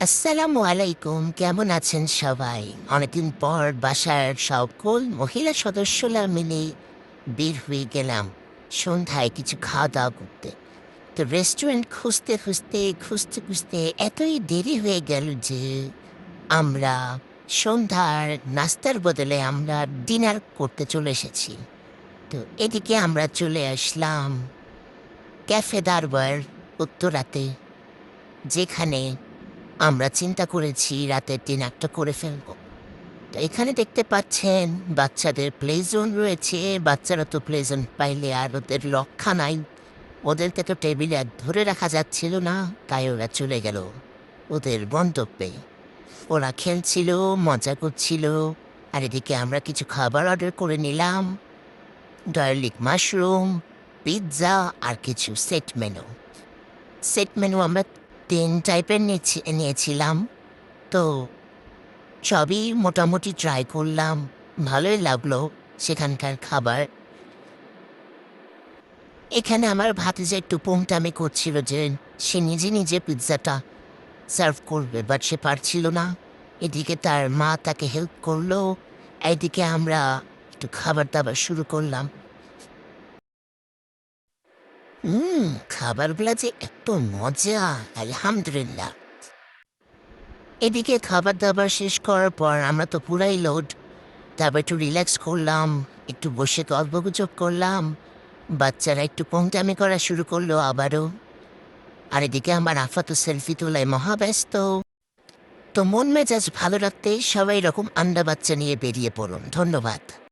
আসসালামু আলাইকুম, কেমন আছেন সবাই? অনেকদিন পর বাসার সকল মহিলা সদস্যরা মিলে বের হয়ে গেলাম সন্ধ্যায় কিছু খাওয়া দাওয়া করতে। তো রেস্টুরেন্ট খুঁজতে এতই দেরি হয়ে গেল যে আমরা সন্ধ্যার নাস্তার বদলে আমরা ডিনার করতে চলে এসেছি। তো এদিকে আমরা চলে আসলাম ক্যাফে দারবার উত্তরাতে, যেখানে আমরা চিন্তা করেছি রাতের ডিনারটা করে ফেলব। তো এখানে দেখতে পাচ্ছেন বাচ্চাদের প্লে জোন রয়েছে। বাচ্চারা তো প্লে জোন পাইলে আর ওদের রক্ষা নাই। ওদেরকে তো টেবিলে আর ধরে রাখা যাচ্ছিল না, তাই ওরা চলে গেল ওদের গন্তব্যে। ওরা খেলছিল, মজা করছিল, আর এদিকে আমরা কিছু খাবার অর্ডার করে নিলাম। গার্লিক মাশরুম, পিৎজা আর কিছু সেট মেনু আমরা ৩ টাইপের নিয়েছিলাম। তো সবই মোটামুটি ট্রাই করলাম। ভালোই লাগলো সেখানকার খাবার। এখানে আমার ভাতিজা একটু পোংটামি করছিল যে সে নিজে পিৎজাটা সার্ভ করবে, বাট সে পারছিল না। এদিকে তার মা তাকে হেল্প করলো। এইদিকে আমরা একটু খাবার-দাবার শুরু করলাম। খাবারগুলা যে এত মজা! আলহামদুলিল্লাহ। এদিকে খাবার-দাবার শেষ করার পর আমরা তো পুরাই লোড। তারপর একটু রিল্যাক্স করলাম, একটু বসে গল্পগুজব করলাম। বাচ্চারা একটু পোংটামি করা শুরু করলো আবারও। আর এদিকে আমার আফা তো সেলফি তোলায় মহাব্যস্ত। তো মন মেজাজ ভালো রাখতে সবাই এরকম আন্ডা বাচ্চা নিয়ে বেরিয়ে পড়ুন। ধন্যবাদ।